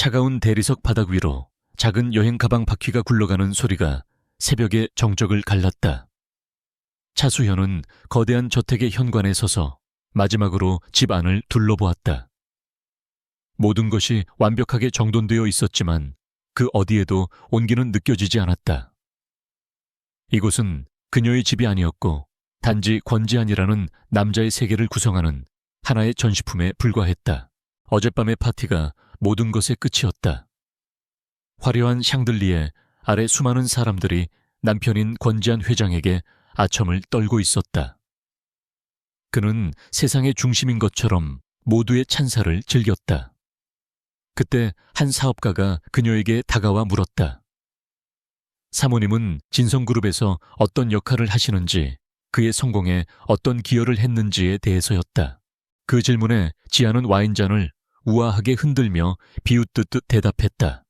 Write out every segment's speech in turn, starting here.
차가운 대리석 바닥 위로 작은 여행 가방 바퀴가 굴러가는 소리가 새벽의 정적을 갈랐다. 차수현은 거대한 저택의 현관에 서서 마지막으로 집 안을 둘러보았다. 모든 것이 완벽하게 정돈되어 있었지만 그 어디에도 온기는 느껴지지 않았다. 이곳은 그녀의 집이 아니었고 단지 권지한이라는 남자의 세계를 구성하는 하나의 전시품에 불과했다. 어젯밤의 파티가 모든 것의 끝이었다. 화려한 샹들리에 아래 수많은 사람들이 남편인 권지한 회장에게 아첨을 떨고 있었다. 그는 세상의 중심인 것처럼 모두의 찬사를 즐겼다. 그때 한 사업가가 그녀에게 다가와 물었다. 사모님은 진성그룹에서 어떤 역할을 하시는지, 그의 성공에 어떤 기여를 했는지에 대해서였다. 그 질문에 지아는 와인잔을 우아하게 흔들며 비웃듯 대답했다.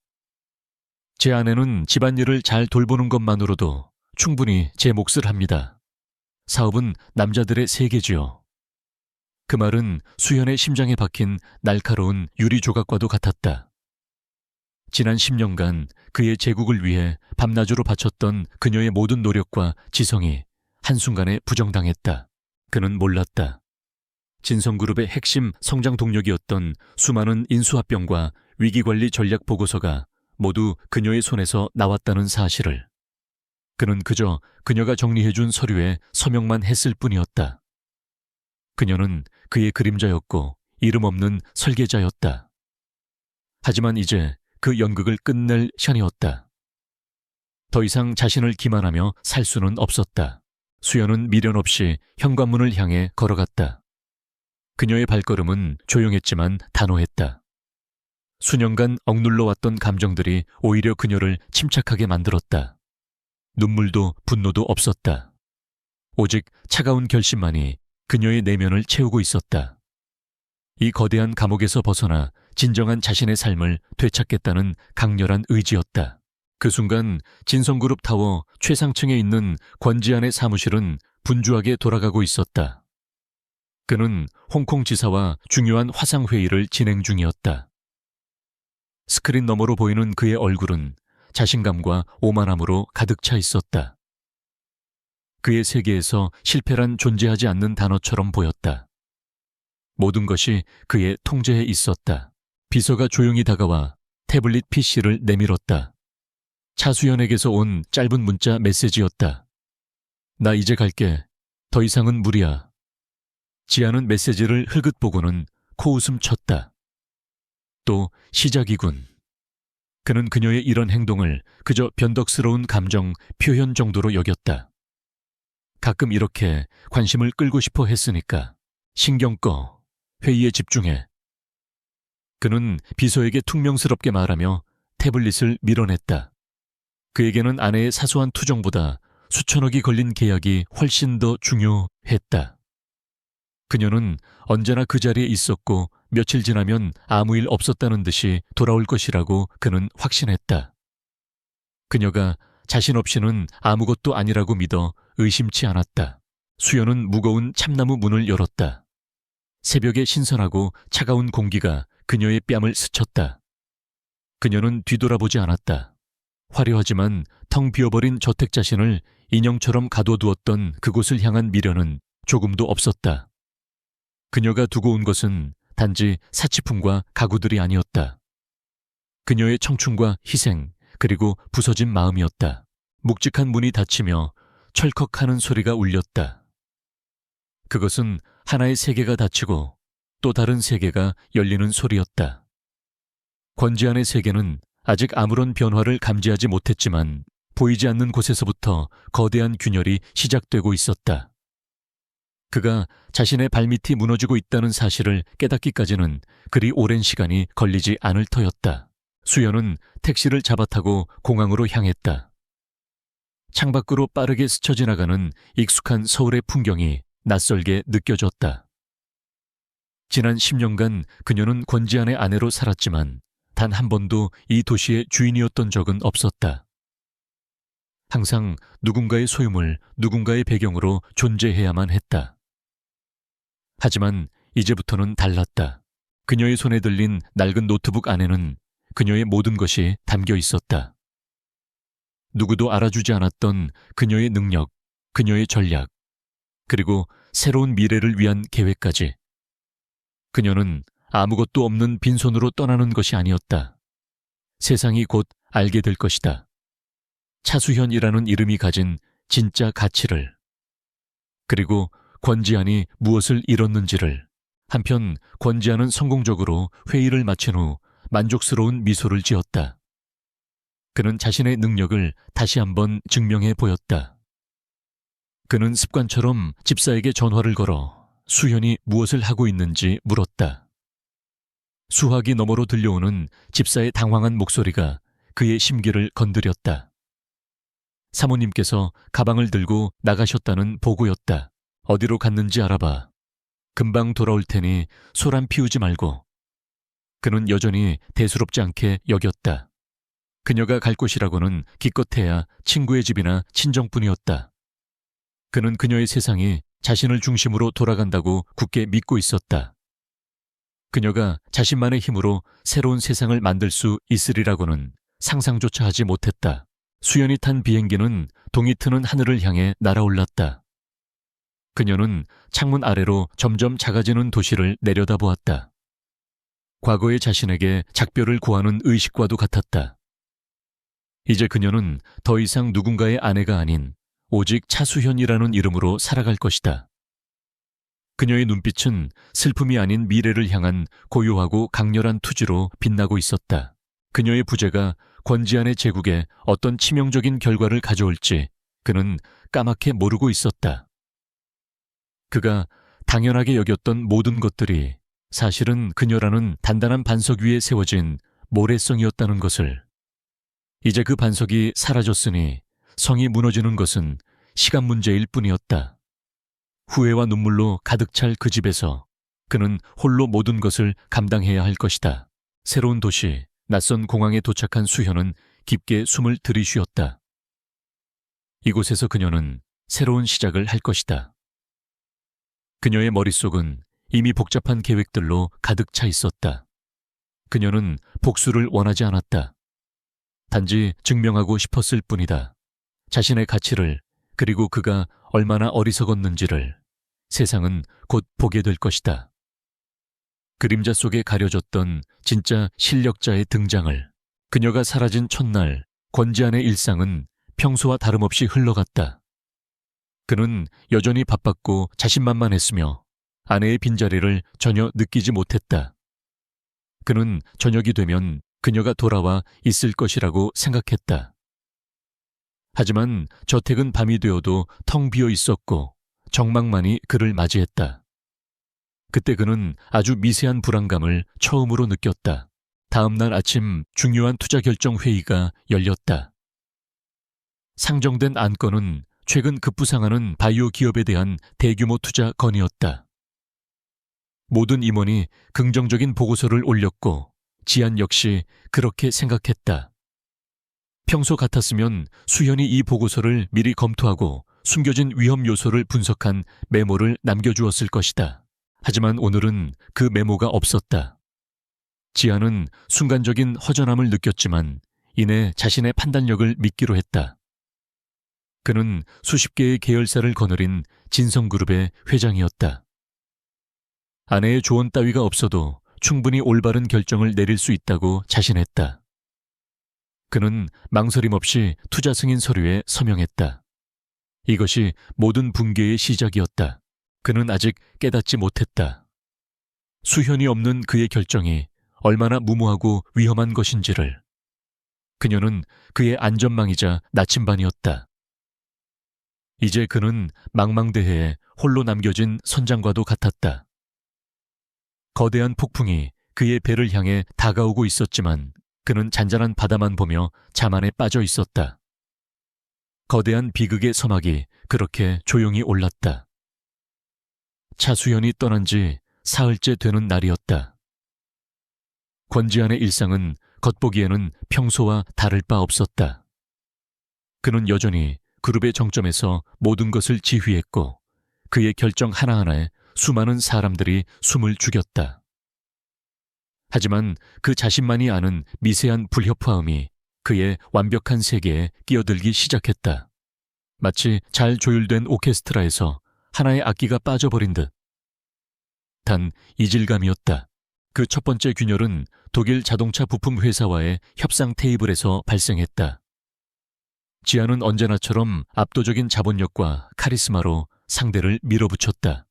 제 아내는 집안일을 잘 돌보는 것만으로도 충분히 제 몫을 합니다. 사업은 남자들의 세계지요. 그 말은 수연의 심장에 박힌 날카로운 유리 조각과도 같았다. 지난 10년간 그의 제국을 위해 밤낮으로 바쳤던 그녀의 모든 노력과 지성이 한순간에 부정당했다. 그는 몰랐다. 진성그룹의 핵심 성장 동력이었던 수많은 인수합병과 위기관리 전략 보고서가 모두 그녀의 손에서 나왔다는 사실을. 그는 그저 그녀가 정리해준 서류에 서명만 했을 뿐이었다. 그녀는 그의 그림자였고 이름 없는 설계자였다. 하지만 이제 그 연극을 끝낼 시간이었다. 더 이상 자신을 기만하며 살 수는 없었다. 수연은 미련 없이 현관문을 향해 걸어갔다. 그녀의 발걸음은 조용했지만 단호했다. 수년간 억눌러왔던 감정들이 오히려 그녀를 침착하게 만들었다. 눈물도 분노도 없었다. 오직 차가운 결심만이 그녀의 내면을 채우고 있었다. 이 거대한 감옥에서 벗어나 진정한 자신의 삶을 되찾겠다는 강렬한 의지였다. 그 순간 진성그룹 타워 최상층에 있는 권지한의 사무실은 분주하게 돌아가고 있었다. 그는 홍콩 지사와 중요한 화상회의를 진행 중이었다. 스크린 너머로 보이는 그의 얼굴은 자신감과 오만함으로 가득 차 있었다. 그의 세계에서 실패란 존재하지 않는 단어처럼 보였다. 모든 것이 그의 통제에 있었다. 비서가 조용히 다가와 태블릿 PC를 내밀었다. 차수연에게서 온 짧은 문자 메시지였다. 나 이제 갈게. 더 이상은 무리야. 지아는 메시지를 흘끗 보고는 코웃음 쳤다. 또 시작이군. 그는 그녀의 이런 행동을 그저 변덕스러운 감정 표현 정도로 여겼다. 가끔 이렇게 관심을 끌고 싶어 했으니까 신경 꺼. 회의에 집중해. 그는 비서에게 퉁명스럽게 말하며 태블릿을 밀어냈다. 그에게는 아내의 사소한 투정보다 수천억이 걸린 계약이 훨씬 더 중요했다. 그녀는 언제나 그 자리에 있었고 며칠 지나면 아무 일 없었다는 듯이 돌아올 것이라고 그는 확신했다. 그녀가 자신 없이는 아무것도 아니라고 믿어 의심치 않았다. 수연은 무거운 참나무 문을 열었다. 새벽의 신선하고 차가운 공기가 그녀의 뺨을 스쳤다. 그녀는 뒤돌아보지 않았다. 화려하지만 텅 비어버린 저택 자신을 인형처럼 가둬두었던 그곳을 향한 미련은 조금도 없었다. 그녀가 두고 온 것은 단지 사치품과 가구들이 아니었다. 그녀의 청춘과 희생, 그리고 부서진 마음이었다. 묵직한 문이 닫히며 철컥하는 소리가 울렸다. 그것은 하나의 세계가 닫히고 또 다른 세계가 열리는 소리였다. 권지한의 세계는 아직 아무런 변화를 감지하지 못했지만 보이지 않는 곳에서부터 거대한 균열이 시작되고 있었다. 그가 자신의 발밑이 무너지고 있다는 사실을 깨닫기까지는 그리 오랜 시간이 걸리지 않을 터였다. 수연은 택시를 잡아타고 공항으로 향했다. 창밖으로 빠르게 스쳐 지나가는 익숙한 서울의 풍경이 낯설게 느껴졌다. 지난 10년간 그녀는 권지한의 아내로 살았지만 단 한 번도 이 도시의 주인이었던 적은 없었다. 항상 누군가의 소유물, 누군가의 배경으로 존재해야만 했다. 하지만 이제부터는 달랐다. 그녀의 손에 들린 낡은 노트북 안에는 그녀의 모든 것이 담겨 있었다. 누구도 알아주지 않았던 그녀의 능력, 그녀의 전략, 그리고 새로운 미래를 위한 계획까지. 그녀는 아무것도 없는 빈손으로 떠나는 것이 아니었다. 세상이 곧 알게 될 것이다. 차수현이라는 이름이 가진 진짜 가치를. 그리고 권지한이 무엇을 잃었는지를. 한편 권지한은 성공적으로 회의를 마친 후 만족스러운 미소를 지었다. 그는 자신의 능력을 다시 한번 증명해 보였다. 그는 습관처럼 집사에게 전화를 걸어 수현이 무엇을 하고 있는지 물었다. 수화기 너머로 들려오는 집사의 당황한 목소리가 그의 심기를 건드렸다. 사모님께서 가방을 들고 나가셨다는 보고였다. 어디로 갔는지 알아봐. 금방 돌아올 테니 소란 피우지 말고. 그는 여전히 대수롭지 않게 여겼다. 그녀가 갈 곳이라고는 기껏해야 친구의 집이나 친정뿐이었다. 그는 그녀의 세상이 자신을 중심으로 돌아간다고 굳게 믿고 있었다. 그녀가 자신만의 힘으로 새로운 세상을 만들 수 있으리라고는 상상조차 하지 못했다. 수연이 탄 비행기는 동이 트는 하늘을 향해 날아올랐다. 그녀는 창문 아래로 점점 작아지는 도시를 내려다보았다. 과거의 자신에게 작별을 구하는 의식과도 같았다. 이제 그녀는 더 이상 누군가의 아내가 아닌 오직 차수현이라는 이름으로 살아갈 것이다. 그녀의 눈빛은 슬픔이 아닌 미래를 향한 고요하고 강렬한 투지로 빛나고 있었다. 그녀의 부재가 권지한의 제국에 어떤 치명적인 결과를 가져올지 그는 까맣게 모르고 있었다. 그가 당연하게 여겼던 모든 것들이 사실은 그녀라는 단단한 반석 위에 세워진 모래성이었다는 것을. 이제 그 반석이 사라졌으니 성이 무너지는 것은 시간 문제일 뿐이었다. 후회와 눈물로 가득 찰 그 집에서 그는 홀로 모든 것을 감당해야 할 것이다. 새로운 도시, 낯선 공항에 도착한 수현은 깊게 숨을 들이쉬었다. 이곳에서 그녀는 새로운 시작을 할 것이다. 그녀의 머릿속은 이미 복잡한 계획들로 가득 차 있었다. 그녀는 복수를 원하지 않았다. 단지 증명하고 싶었을 뿐이다. 자신의 가치를, 그리고 그가 얼마나 어리석었는지를 세상은 곧 보게 될 것이다. 그림자 속에 가려졌던 진짜 실력자의 등장을. 그녀가 사라진 첫날 권지한의 일상은 평소와 다름없이 흘러갔다. 그는 여전히 바빴고 자신만만했으며 아내의 빈자리를 전혀 느끼지 못했다. 그는 저녁이 되면 그녀가 돌아와 있을 것이라고 생각했다. 하지만 저택은 밤이 되어도 텅 비어 있었고 정막만이 그를 맞이했다. 그때 그는 아주 미세한 불안감을 처음으로 느꼈다. 다음 날 아침 중요한 투자 결정 회의가 열렸다. 상정된 안건은 최근 급부상하는 바이오 기업에 대한 대규모 투자 건이었다. 모든 임원이 긍정적인 보고서를 올렸고 지한 역시 그렇게 생각했다. 평소 같았으면 수현이 이 보고서를 미리 검토하고 숨겨진 위험 요소를 분석한 메모를 남겨주었을 것이다. 하지만 오늘은 그 메모가 없었다. 지한은 순간적인 허전함을 느꼈지만 이내 자신의 판단력을 믿기로 했다. 그는 수십 개의 계열사를 거느린 진성그룹의 회장이었다. 아내의 조언 따위가 없어도 충분히 올바른 결정을 내릴 수 있다고 자신했다. 그는 망설임 없이 투자 승인 서류에 서명했다. 이것이 모든 붕괴의 시작이었다. 그는 아직 깨닫지 못했다. 수현이 없는 그의 결정이 얼마나 무모하고 위험한 것인지를. 그녀는 그의 안전망이자 나침반이었다. 이제 그는 망망대해에 홀로 남겨진 선장과도 같았다. 거대한 폭풍이 그의 배를 향해 다가오고 있었지만 그는 잔잔한 바다만 보며 자만에 빠져 있었다. 거대한 비극의 서막이 그렇게 조용히 올랐다. 차수현이 떠난 지 사흘째 되는 날이었다. 권지한의 일상은 겉보기에는 평소와 다를 바 없었다. 그는 여전히 그룹의 정점에서 모든 것을 지휘했고 그의 결정 하나하나에 수많은 사람들이 숨을 죽였다. 하지만 그 자신만이 아는 미세한 불협화음이 그의 완벽한 세계에 끼어들기 시작했다. 마치 잘 조율된 오케스트라에서 하나의 악기가 빠져버린 듯. 단 이질감이었다. 그 첫 번째 균열은 독일 자동차 부품 회사와의 협상 테이블에서 발생했다. 지아는 언제나처럼 압도적인 자본력과 카리스마로 상대를 밀어붙였다.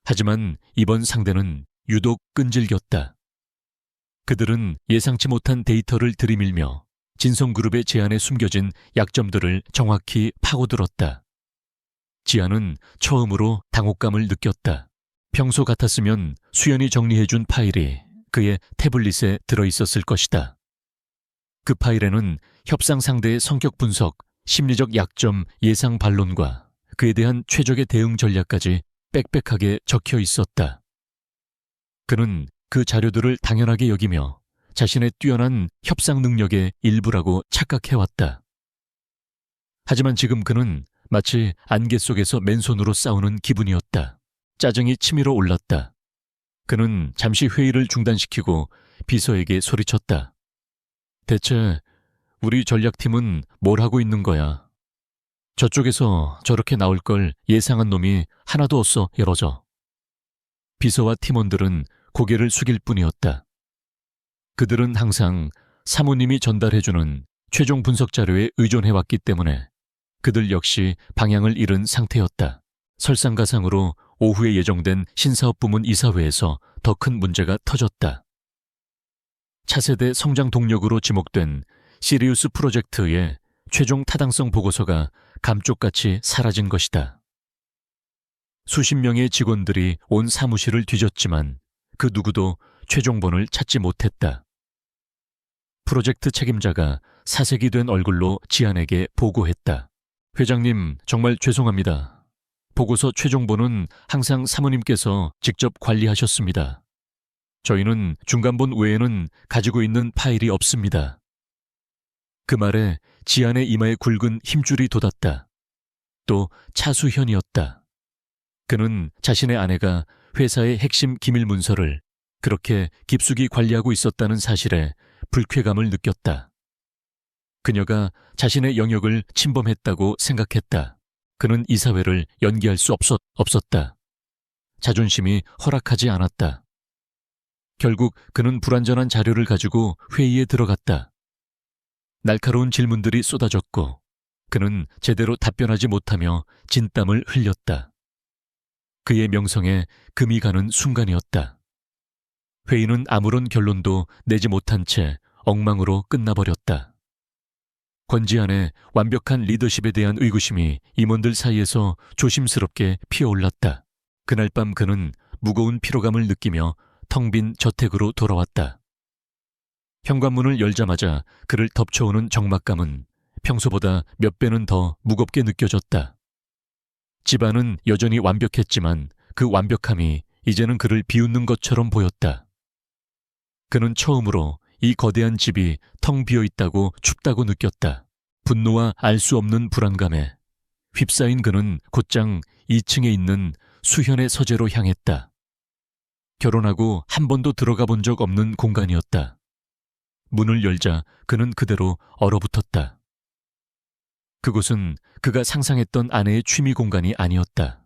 하지만 이번 상대는 유독 끈질겼다. 그들은 예상치 못한 데이터를 들이밀며 진성그룹의 제안에 숨겨진 약점들을 정확히 파고들었다. 지아는 처음으로 당혹감을 느꼈다. 평소 같았으면 수연이 정리해준 파일이 그의 태블릿에 들어있었을 것이다. 그 파일에는 협상 상대의 성격 분석, 심리적 약점, 예상 반론과 그에 대한 최적의 대응 전략까지 빽빽하게 적혀 있었다. 그는 그 자료들을 당연하게 여기며 자신의 뛰어난 협상 능력의 일부라고 착각해왔다. 하지만 지금 그는 마치 안개 속에서 맨손으로 싸우는 기분이었다. 짜증이 치밀어 올랐다. 그는 잠시 회의를 중단시키고 비서에게 소리쳤다. 대체 우리 전략팀은 뭘 하고 있는 거야? 저쪽에서 저렇게 나올 걸 예상한 놈이 하나도 없어, 열어줘. 비서와 팀원들은 고개를 숙일 뿐이었다. 그들은 항상 사모님이 전달해주는 최종 분석 자료에 의존해왔기 때문에 그들 역시 방향을 잃은 상태였다. 설상가상으로 오후에 예정된 신사업부문 이사회에서 더 큰 문제가 터졌다. 차세대 성장 동력으로 지목된 시리우스 프로젝트의 최종 타당성 보고서가 감쪽같이 사라진 것이다. 수십 명의 직원들이 온 사무실을 뒤졌지만 그 누구도 최종본을 찾지 못했다. 프로젝트 책임자가 사색이 된 얼굴로 지안에게 보고했다. 회장님, 정말 죄송합니다. 보고서 최종본은 항상 사모님께서 직접 관리하셨습니다. 저희는 중간본 외에는 가지고 있는 파일이 없습니다. 그 말에 지안의 이마에 굵은 힘줄이 돋았다. 또 차수현이었다. 그는 자신의 아내가 회사의 핵심 기밀 문서를 그렇게 깊숙이 관리하고 있었다는 사실에 불쾌감을 느꼈다. 그녀가 자신의 영역을 침범했다고 생각했다. 그는 이사회를 연기할 수 없었다. 자존심이 허락하지 않았다. 결국 그는 불완전한 자료를 가지고 회의에 들어갔다. 날카로운 질문들이 쏟아졌고 그는 제대로 답변하지 못하며 진땀을 흘렸다. 그의 명성에 금이 가는 순간이었다. 회의는 아무런 결론도 내지 못한 채 엉망으로 끝나버렸다. 권지안의 완벽한 리더십에 대한 의구심이 임원들 사이에서 조심스럽게 피어올랐다. 그날 밤 그는 무거운 피로감을 느끼며 텅 빈 저택으로 돌아왔다. 현관문을 열자마자 그를 덮쳐오는 적막감은 평소보다 몇 배는 더 무겁게 느껴졌다. 집안은 여전히 완벽했지만 그 완벽함이 이제는 그를 비웃는 것처럼 보였다. 그는 처음으로 이 거대한 집이 텅 비어 있다고 춥다고 느꼈다. 분노와 알 수 없는 불안감에 휩싸인 그는 곧장 2층에 있는 수현의 서재로 향했다. 결혼하고 한 번도 들어가 본 적 없는 공간이었다. 문을 열자 그는 그대로 얼어붙었다. 그곳은 그가 상상했던 아내의 취미 공간이 아니었다.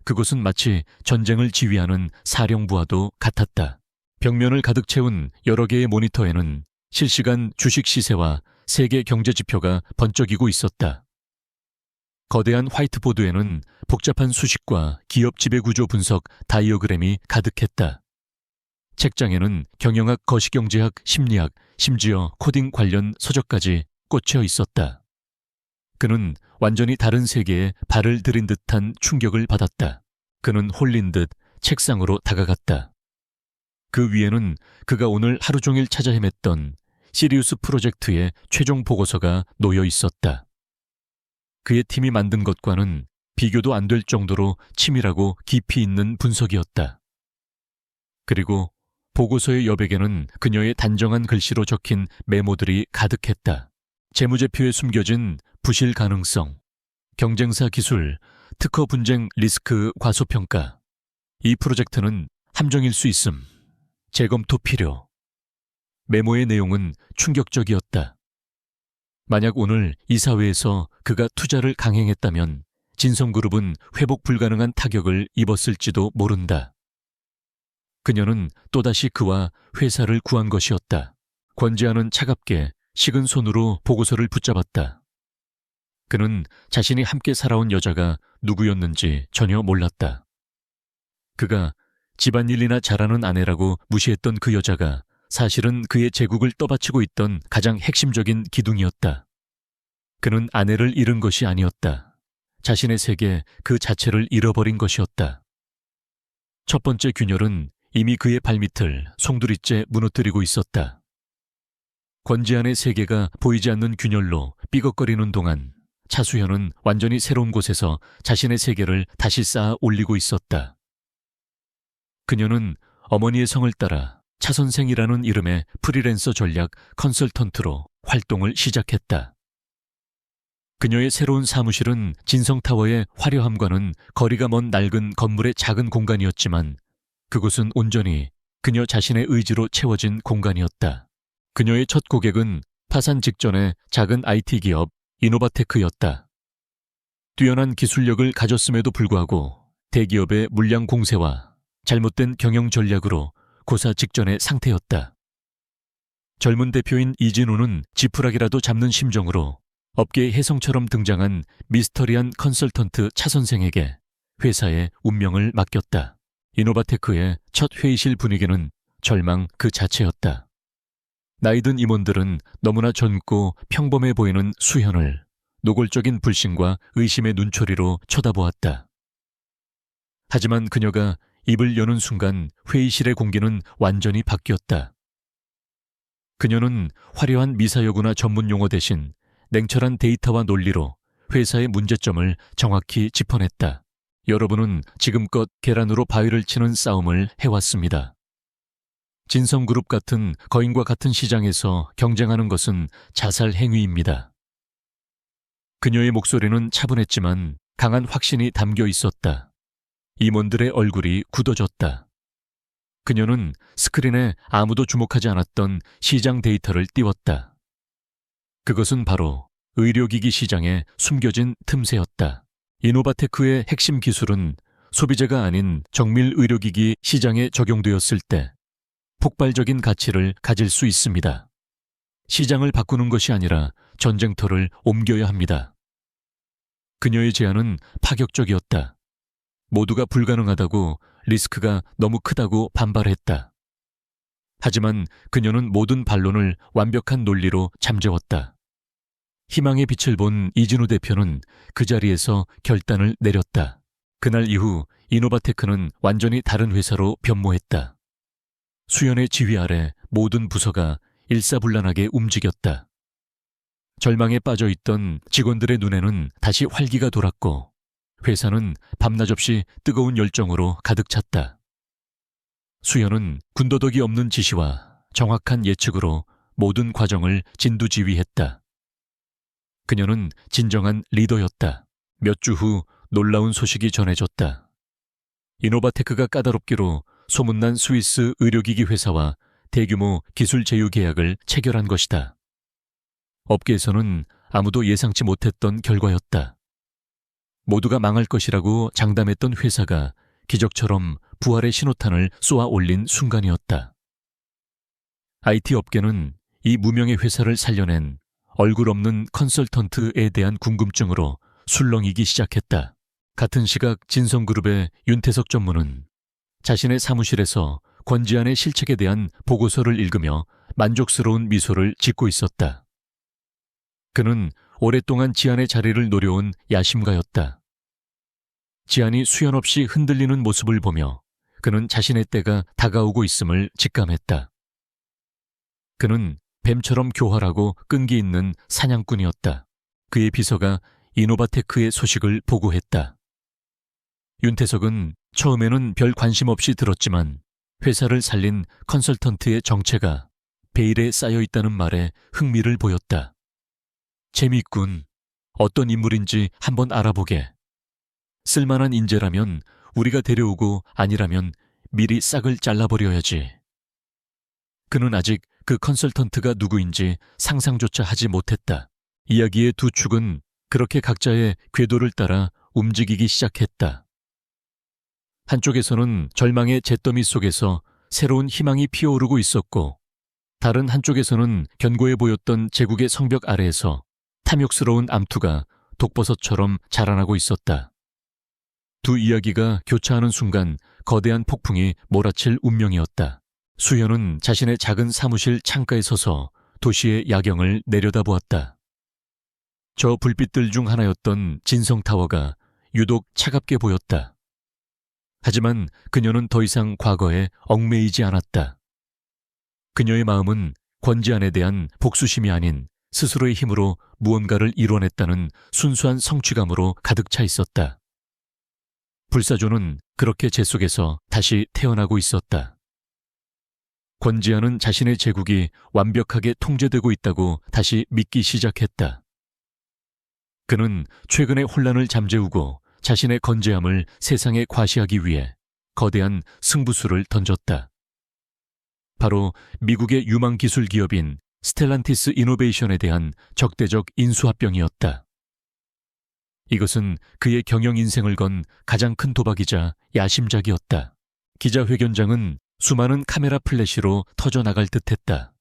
그곳은 마치 전쟁을 지휘하는 사령부와도 같았다. 벽면을 가득 채운 여러 개의 모니터에는 실시간 주식 시세와 세계 경제 지표가 번쩍이고 있었다. 거대한 화이트보드에는 복잡한 수식과 기업 지배구조 분석 다이어그램이 가득했다. 책장에는 경영학, 거시경제학, 심리학, 심지어 코딩 관련 서적까지 꽂혀 있었다. 그는 완전히 다른 세계에 발을 들인 듯한 충격을 받았다. 그는 홀린 듯 책상으로 다가갔다. 그 위에는 그가 오늘 하루 종일 찾아 헤맸던 시리우스 프로젝트의 최종 보고서가 놓여 있었다. 그의 팀이 만든 것과는 비교도 안 될 정도로 치밀하고 깊이 있는 분석이었다. 그리고 보고서의 여백에는 그녀의 단정한 글씨로 적힌 메모들이 가득했다. 재무제표에 숨겨진 부실 가능성, 경쟁사 기술, 특허 분쟁 리스크 과소평가. 이 프로젝트는 함정일 수 있음. 재검토 필요. 메모의 내용은 충격적이었다. 만약 오늘 이사회에서 그가 투자를 강행했다면 진성그룹은 회복 불가능한 타격을 입었을지도 모른다. 그녀는 또다시 그와 회사를 구한 것이었다. 권지아는 차갑게 식은 손으로 보고서를 붙잡았다. 그는 자신이 함께 살아온 여자가 누구였는지 전혀 몰랐다. 그가 집안일이나 잘하는 아내라고 무시했던 그 여자가 사실은 그의 제국을 떠받치고 있던 가장 핵심적인 기둥이었다. 그는 아내를 잃은 것이 아니었다. 자신의 세계 그 자체를 잃어버린 것이었다. 첫 번째 균열은 이미 그의 발밑을 송두리째 무너뜨리고 있었다. 권지안의 세계가 보이지 않는 균열로 삐걱거리는 동안 차수현은 완전히 새로운 곳에서 자신의 세계를 다시 쌓아 올리고 있었다. 그녀는 어머니의 성을 따라 차 선생이라는 이름의 프리랜서 전략 컨설턴트로 활동을 시작했다. 그녀의 새로운 사무실은 진성타워의 화려함과는 거리가 먼 낡은 건물의 작은 공간이었지만 그곳은 온전히 그녀 자신의 의지로 채워진 공간이었다. 그녀의 첫 고객은 파산 직전의 작은 IT 기업 이노바테크였다. 뛰어난 기술력을 가졌음에도 불구하고 대기업의 물량 공세와 잘못된 경영 전략으로 고사 직전의 상태였다. 젊은 대표인 이진우는 지푸라기라도 잡는 심정으로 업계의 혜성처럼 등장한 미스터리한 컨설턴트 차 선생에게 회사의 운명을 맡겼다. 이노바테크의 첫 회의실 분위기는 절망 그 자체였다. 나이든 임원들은 너무나 젊고 평범해 보이는 수현을 노골적인 불신과 의심의 눈초리로 쳐다보았다. 하지만 그녀가 입을 여는 순간 회의실의 공기는 완전히 바뀌었다. 그녀는 화려한 미사여구나 전문 용어 대신 냉철한 데이터와 논리로 회사의 문제점을 정확히 짚어냈다. 여러분은 지금껏 계란으로 바위를 치는 싸움을 해왔습니다. 진성그룹 같은 거인과 같은 시장에서 경쟁하는 것은 자살 행위입니다. 그녀의 목소리는 차분했지만 강한 확신이 담겨 있었다. 임원들의 얼굴이 굳어졌다. 그녀는 스크린에 아무도 주목하지 않았던 시장 데이터를 띄웠다. 그것은 바로 의료기기 시장에 숨겨진 틈새였다. 이노바테크의 핵심 기술은 소비재가 아닌 정밀 의료기기 시장에 적용되었을 때 폭발적인 가치를 가질 수 있습니다. 시장을 바꾸는 것이 아니라 전쟁터를 옮겨야 합니다. 그녀의 제안은 파격적이었다. 모두가 불가능하다고, 리스크가 너무 크다고 반발했다. 하지만 그녀는 모든 반론을 완벽한 논리로 잠재웠다. 희망의 빛을 본 이진우 대표는 그 자리에서 결단을 내렸다. 그날 이후 이노바테크는 완전히 다른 회사로 변모했다. 수연의 지휘 아래 모든 부서가 일사불란하게 움직였다. 절망에 빠져있던 직원들의 눈에는 다시 활기가 돌았고 회사는 밤낮없이 뜨거운 열정으로 가득 찼다. 수연은 군더더기 없는 지시와 정확한 예측으로 모든 과정을 진두지휘했다. 그녀는 진정한 리더였다. 몇 주 후 놀라운 소식이 전해졌다. 이노바테크가 까다롭기로 소문난 스위스 의료기기 회사와 대규모 기술 제휴 계약을 체결한 것이다. 업계에서는 아무도 예상치 못했던 결과였다. 모두가 망할 것이라고 장담했던 회사가 기적처럼 부활의 신호탄을 쏘아 올린 순간이었다. IT 업계는 이 무명의 회사를 살려낸 얼굴 없는 컨설턴트에 대한 궁금증으로 술렁이기 시작했다. 같은 시각 진성그룹의 윤태석 전무는 자신의 사무실에서 권지안의 실책에 대한 보고서를 읽으며 만족스러운 미소를 짓고 있었다. 그는 오랫동안 지안의 자리를 노려온 야심가였다. 지안이 수연 없이 흔들리는 모습을 보며 그는 자신의 때가 다가오고 있음을 직감했다. 그는 뱀처럼 교활하고 끈기 있는 사냥꾼이었다. 그의 비서가 이노바테크의 소식을 보고했다. 윤태석은 처음에는 별 관심 없이 들었지만 회사를 살린 컨설턴트의 정체가 베일에 쌓여 있다는 말에 흥미를 보였다. 재미있군. 어떤 인물인지 한번 알아보게. 쓸만한 인재라면 우리가 데려오고 아니라면 미리 싹을 잘라버려야지. 그는 아직 그 컨설턴트가 누구인지 상상조차 하지 못했다. 이야기의 두 축은 그렇게 각자의 궤도를 따라 움직이기 시작했다. 한쪽에서는 절망의 잿더미 속에서 새로운 희망이 피어오르고 있었고, 다른 한쪽에서는 견고해 보였던 제국의 성벽 아래에서 탐욕스러운 암투가 독버섯처럼 자라나고 있었다. 두 이야기가 교차하는 순간 거대한 폭풍이 몰아칠 운명이었다. 수현은 자신의 작은 사무실 창가에 서서 도시의 야경을 내려다보았다. 저 불빛들 중 하나였던 진성타워가 유독 차갑게 보였다. 하지만 그녀는 더 이상 과거에 얽매이지 않았다. 그녀의 마음은 권지안에 대한 복수심이 아닌 스스로의 힘으로 무언가를 이뤄냈다는 순수한 성취감으로 가득 차 있었다. 불사조는 그렇게 제 속에서 다시 태어나고 있었다. 권지안은 자신의 제국이 완벽하게 통제되고 있다고 다시 믿기 시작했다. 그는 최근의 혼란을 잠재우고 자신의 건재함을 세상에 과시하기 위해 거대한 승부수를 던졌다. 바로 미국의 유망 기술 기업인 스텔란티스 이노베이션에 대한 적대적 인수합병이었다. 이것은 그의 경영 인생을 건 가장 큰 도박이자 야심작이었다. 기자회견장은 수많은 카메라 플래시로 터져나갈 듯했다.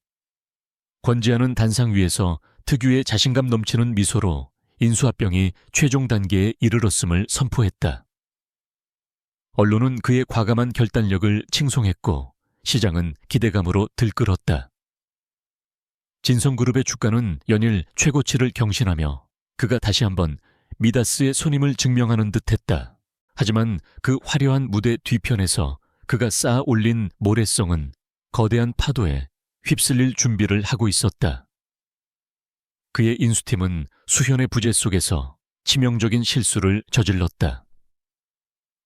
권지아는 단상 위에서 특유의 자신감 넘치는 미소로 인수합병이 최종 단계에 이르렀음을 선포했다. 언론은 그의 과감한 결단력을 칭송했고 시장은 기대감으로 들끓었다. 진성그룹의 주가는 연일 최고치를 경신하며 그가 다시 한번 미다스의 손임을 증명하는 듯했다. 하지만 그 화려한 무대 뒤편에서 그가 쌓아 올린 모래성은 거대한 파도에 휩쓸릴 준비를 하고 있었다. 그의 인수팀은 수현의 부재 속에서 치명적인 실수를 저질렀다.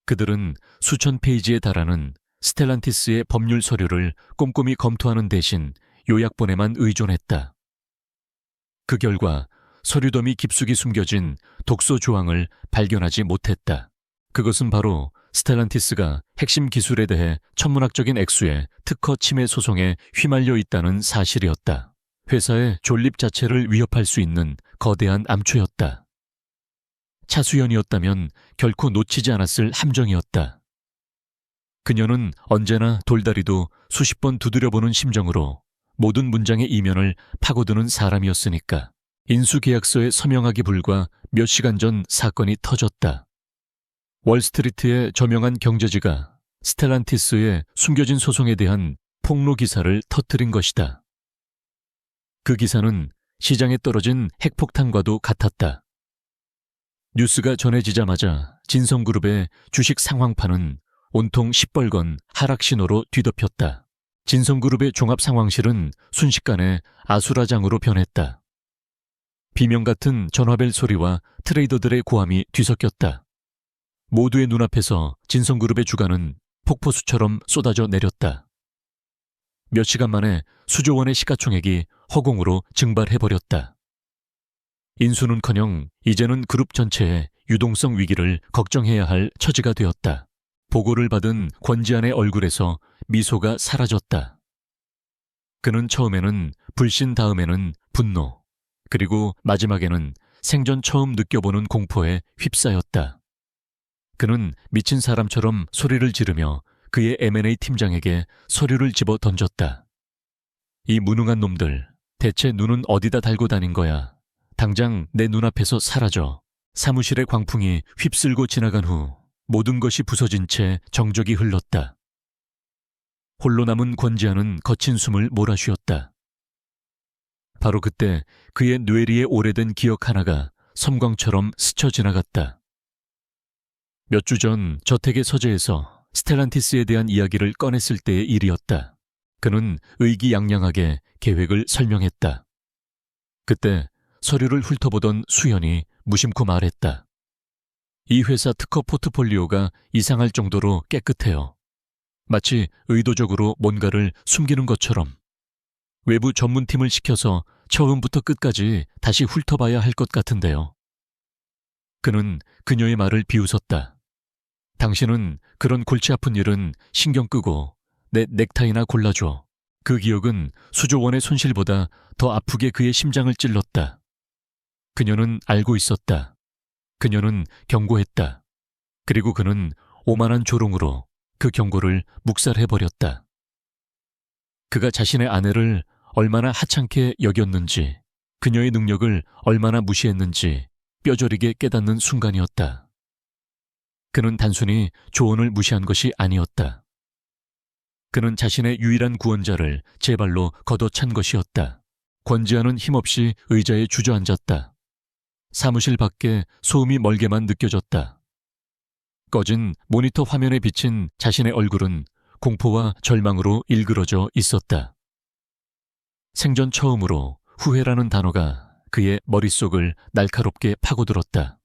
그들은 수천 페이지에 달하는 스텔란티스의 법률 서류를 꼼꼼히 검토하는 대신 요약본에만 의존했다. 그 결과 서류더미 깊숙이 숨겨진 독소 조항을 발견하지 못했다. 그것은 바로 스텔란티스가 핵심 기술에 대해 천문학적인 액수의 특허 침해 소송에 휘말려 있다는 사실이었다. 회사의 존립 자체를 위협할 수 있는 거대한 암초였다. 차수연이었다면 결코 놓치지 않았을 함정이었다. 그녀는 언제나 돌다리도 수십 번 두드려보는 심정으로 모든 문장의 이면을 파고드는 사람이었으니까. 인수계약서에 서명하기 불과 몇 시간 전 사건이 터졌다. 월스트리트의 저명한 경제지가 스텔란티스의 숨겨진 소송에 대한 폭로 기사를 터뜨린 것이다. 그 기사는 시장에 떨어진 핵폭탄과도 같았다. 뉴스가 전해지자마자 진성그룹의 주식 상황판은 온통 시뻘건 하락신호로 뒤덮였다. 진성그룹의 종합상황실은 순식간에 아수라장으로 변했다. 비명 같은 전화벨 소리와 트레이더들의 고함이 뒤섞였다. 모두의 눈앞에서 진성그룹의 주가는 폭포수처럼 쏟아져 내렸다. 몇 시간 만에 수조 원의 시가총액이 허공으로 증발해버렸다. 인수는커녕 이제는 그룹 전체의 유동성 위기를 걱정해야 할 처지가 되었다. 보고를 받은 권지안의 얼굴에서 미소가 사라졌다. 그는 처음에는 불신, 다음에는 분노, 그리고 마지막에는 생전 처음 느껴보는 공포에 휩싸였다. 그는 미친 사람처럼 소리를 지르며 그의 M&A 팀장에게 서류를 집어 던졌다. 이 무능한 놈들, 대체 눈은 어디다 달고 다닌 거야? 당장 내 눈앞에서 사라져. 사무실의 광풍이 휩쓸고 지나간 후 모든 것이 부서진 채 정적이 흘렀다. 홀로 남은 권지아는 거친 숨을 몰아쉬었다. 바로 그때 그의 뇌리에 오래된 기억 하나가 섬광처럼 스쳐 지나갔다. 몇 주 전 저택의 서재에서 스텔란티스에 대한 이야기를 꺼냈을 때의 일이었다. 그는 의기양양하게 계획을 설명했다. 그때 서류를 훑어보던 수연이 무심코 말했다. 이 회사 특허 포트폴리오가 이상할 정도로 깨끗해요. 마치 의도적으로 뭔가를 숨기는 것처럼. 외부 전문팀을 시켜서 처음부터 끝까지 다시 훑어봐야 할 것 같은데요. 그는 그녀의 말을 비웃었다. 당신은 그런 골치 아픈 일은 신경 끄고 내 넥타이나 골라줘. 그 기억은 수조원의 손실보다 더 아프게 그의 심장을 찔렀다. 그녀는 알고 있었다. 그녀는 경고했다. 그리고 그는 오만한 조롱으로 그 경고를 묵살해버렸다. 그가 자신의 아내를 얼마나 하찮게 여겼는지, 그녀의 능력을 얼마나 무시했는지 뼈저리게 깨닫는 순간이었다. 그는 단순히 조언을 무시한 것이 아니었다. 그는 자신의 유일한 구원자를 제 발로 걷어찬 것이었다. 권지아는 힘없이 의자에 주저앉았다. 사무실 밖에 소음이 멀게만 느껴졌다. 꺼진 모니터 화면에 비친 자신의 얼굴은 공포와 절망으로 일그러져 있었다. 생전 처음으로 후회라는 단어가 그의 머릿속을 날카롭게 파고들었다.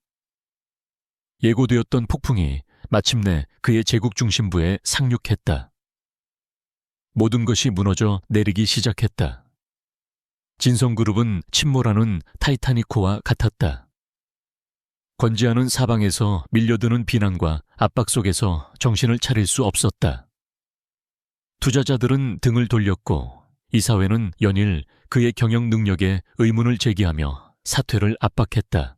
예고되었던 폭풍이 마침내 그의 제국 중심부에 상륙했다. 모든 것이 무너져 내리기 시작했다. 진성그룹은 침몰하는 타이타니코와 같았다. 권지아는 사방에서 밀려드는 비난과 압박 속에서 정신을 차릴 수 없었다. 투자자들은 등을 돌렸고 이사회는 연일 그의 경영 능력에 의문을 제기하며 사퇴를 압박했다.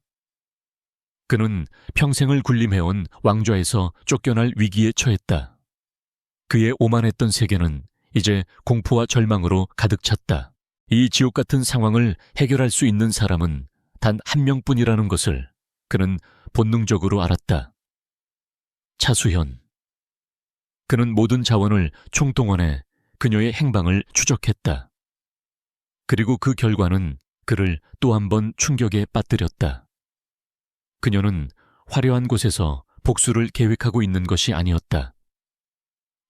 그는 평생을 군림해온 왕좌에서 쫓겨날 위기에 처했다. 그의 오만했던 세계는 이제 공포와 절망으로 가득 찼다. 이 지옥 같은 상황을 해결할 수 있는 사람은 단 한 명뿐이라는 것을 그는 본능적으로 알았다. 차수현. 그는 모든 자원을 총동원해 그녀의 행방을 추적했다. 그리고 그 결과는 그를 또 한 번 충격에 빠뜨렸다. 그녀는 화려한 곳에서 복수를 계획하고 있는 것이 아니었다.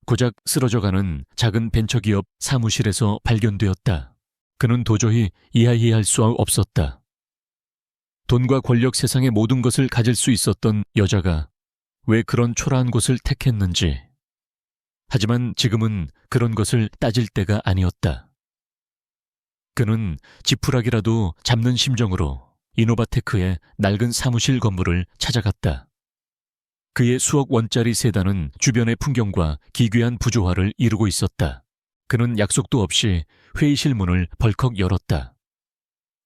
고작 쓰러져가는 작은 벤처기업 사무실에서 발견되었다. 그는 도저히 이해할 수 없었다. 돈과 권력 세상의 모든 것을 가질 수 있었던 여자가 왜 그런 초라한 곳을 택했는지. 하지만 지금은 그런 것을 따질 때가 아니었다. 그는 지푸라기라도 잡는 심정으로 이노바테크의 낡은 사무실 건물을 찾아갔다. 그의 수억 원짜리 세단은 주변의 풍경과 기괴한 부조화를 이루고 있었다. 그는 약속도 없이 회의실 문을 벌컥 열었다.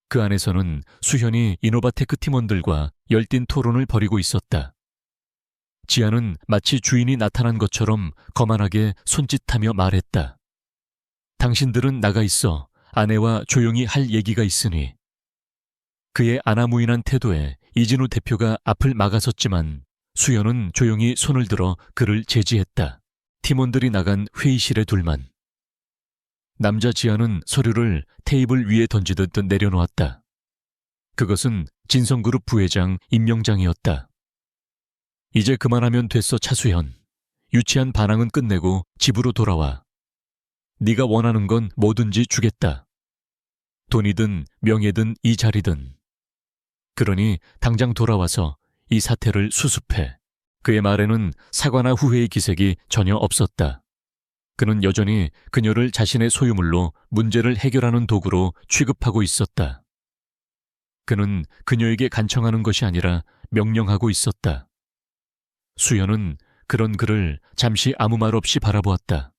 그 안에서는 수현이 이노바테크 팀원들과 열띤 토론을 벌이고 있었다. 지아는 마치 주인이 나타난 것처럼 거만하게 손짓하며 말했다. 당신들은 나가 있어 아내와 조용히 할 얘기가 있으니. 그의 아나무인한 태도에 이진우 대표가 앞을 막아섰지만 수연은 조용히 손을 들어 그를 제지했다. 팀원들이 나간 회의실에 둘만. 남자 지아는 서류를 테이블 위에 던지듯 내려놓았다. 그것은 진성그룹 부회장 임명장이었다. 이제 그만하면 됐어, 차수현. 유치한 반항은 끝내고 집으로 돌아와. 네가 원하는 건 뭐든지 주겠다. 돈이든 명예든 이 자리든. 그러니 당장 돌아와서 이 사태를 수습해. 그의 말에는 사과나 후회의 기색이 전혀 없었다. 그는 여전히 그녀를 자신의 소유물로 문제를 해결하는 도구로 취급하고 있었다. 그는 그녀에게 간청하는 것이 아니라 명령하고 있었다. 수연은 그런 그를 잠시 아무 말 없이 바라보았다.